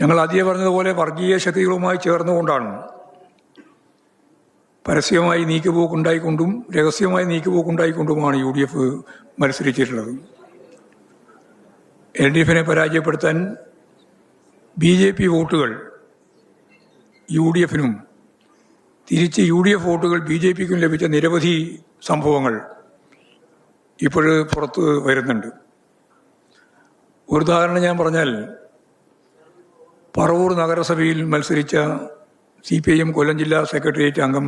ഞങ്ങൾ ആദ്യം പറഞ്ഞതുപോലെ വർഗീയ ശക്തികളുമായി ചേർന്നുകൊണ്ടാണ് പരസ്യമായി നീക്കുപോക്കുണ്ടായിക്കൊണ്ടും രഹസ്യമായി നീക്കുപോക്കുണ്ടായിക്കൊണ്ടുമാണ് UDF മത്സരിച്ചിട്ടുള്ളത്. LDFിനെ പരാജയപ്പെടുത്താൻ BJP വോട്ടുകൾ UDFിനും തിരിച്ച് UDF വോട്ടുകൾ BJPക്കും ലഭിച്ച നിരവധി സംഭവങ്ങൾ ഇപ്പോഴ് പുറത്ത് വരുന്നുണ്ട്. ഒരു ഉദാഹരണം ഞാൻ പറഞ്ഞാൽ, പറവൂർ നഗരസഭയിൽ മത്സരിച്ച CPIM കൊല്ലം ജില്ലാ സെക്രട്ടേറിയറ്റ് അംഗം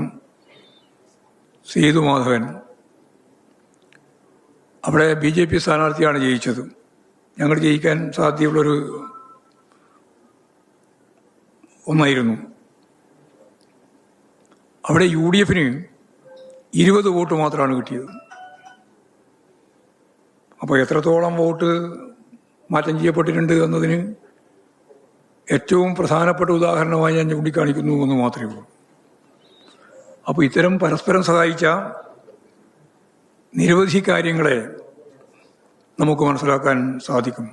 സേതുമാധവൻ അവിടെ BJP സ്ഥാനാർത്ഥിയാണ് ജയിച്ചത്. ഞങ്ങൾ ജയിക്കാൻ സാധ്യതയുള്ളൊരു ഒന്നായിരുന്നു. അവിടെ UDFിന് 20 വോട്ട് മാത്രമാണ് കിട്ടിയത്. അപ്പോൾ എത്രത്തോളം വോട്ട് മാറ്റം ചെയ്യപ്പെട്ടിട്ടുണ്ട് എന്നതിന് ഏറ്റവും പ്രധാനപ്പെട്ട ഉദാഹരണമായി ഞാൻ ചൂണ്ടിക്കാണിക്കുന്നു എന്ന് മാത്രമേ ഉള്ളൂ. അപ്പോൾ ഇത്തരം പരസ്പരം സഹായിച്ച നിരവധി കാര്യങ്ങളെ നമുക്ക് മനസ്സിലാക്കാൻ സാധിക്കും.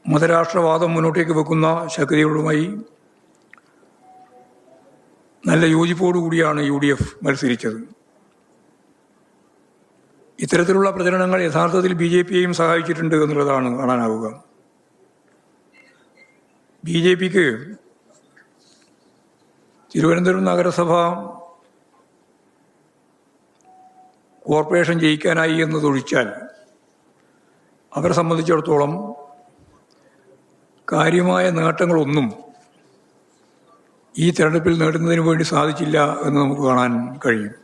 മതരാഷ്ട്രവാദം മുന്നോട്ടേക്ക് വെക്കുന്ന ശക്തികളുമായി നല്ല യോജിപ്പോടുകൂടിയാണ് UDF മത്സരിച്ചത്. ഇത്തരത്തിലുള്ള പ്രചരണങ്ങൾ യഥാർത്ഥത്തിൽ BJPയെയും സഹായിച്ചിട്ടുണ്ട് എന്നുള്ളതാണ് കാണാനാവുക. BJPക്ക് തിരുവനന്തപുരം നഗരസഭ കോർപ്പറേഷൻ ജയിക്കാനായി എന്നതൊഴിച്ചാൽ അവരെ സംബന്ധിച്ചിടത്തോളം കാര്യമായ നേട്ടങ്ങളൊന്നും ഈ തെരഞ്ഞെടുപ്പിൽ നേടുന്നതിന് വേണ്ടി സാധിച്ചില്ല എന്ന് നമുക്ക് കാണാൻ കഴിയും.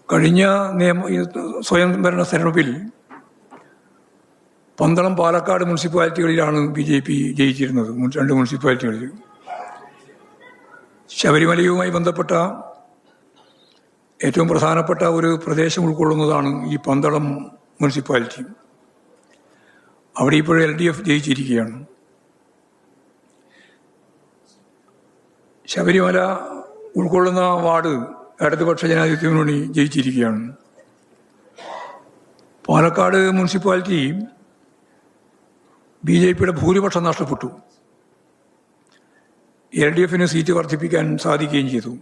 കഴിഞ്ഞ സ്വയംഭരണ തെരഞ്ഞെടുപ്പിൽ പന്തളം, പാലക്കാട് മുനിസിപ്പാലിറ്റികളിലാണ് BJP ജയിച്ചിരുന്നത്. 2 മുനിസിപ്പാലിറ്റികളിൽ. ശബരിമലയുമായി ബന്ധപ്പെട്ട ഏറ്റവും പ്രധാനപ്പെട്ട ഒരു പ്രദേശം ഉൾക്കൊള്ളുന്നതാണ് ഈ പന്തളം മുനിസിപ്പാലിറ്റി. അവിടെ ഇപ്പോൾ LDF ജയിച്ചിരിക്കുകയാണ്. ശബരിമല ഉൾക്കൊള്ളുന്ന വാർഡ് ഇടതുപക്ഷ ജനാധിപത്യ മുന്നണി ജയിച്ചിരിക്കുകയാണ്. പാലക്കാട് മുനിസിപ്പാലിറ്റി BJPയുടെ ഭൂരിപക്ഷം നഷ്ടപ്പെട്ടു. LDFിന് സീറ്റ് വർദ്ധിപ്പിക്കാൻ സാധിക്കുകയും ചെയ്തു.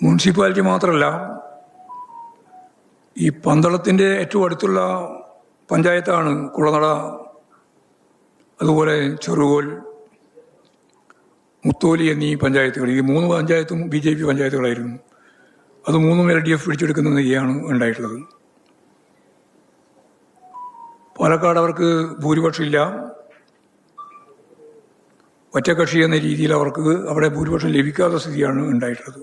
മുനിസിപ്പാലിറ്റി മാത്രമല്ല, ഈ പന്തളത്തിൻ്റെ ഏറ്റവും അടുത്തുള്ള പഞ്ചായത്താണ് കുളനട, അതുപോലെ ചെറുകോൽ, മുത്തോലി എന്നീ പഞ്ചായത്തുകൾ. ഈ 3 പഞ്ചായത്തും BJP പഞ്ചായത്തുകളായിരുന്നു. അത് 3ഉം LDF പിടിച്ചെടുക്കുന്ന നിലയാണ് ഉണ്ടായിട്ടുള്ളത്. പാലക്കാട് അവർക്ക് ഭൂരിപക്ഷമില്ല. ഒറ്റക്കക്ഷി എന്ന രീതിയിൽ അവർക്ക് അവിടെ ഭൂരിപക്ഷം ലഭിക്കാത്ത സ്ഥിതിയാണ് ഉണ്ടായിട്ടുള്ളത്.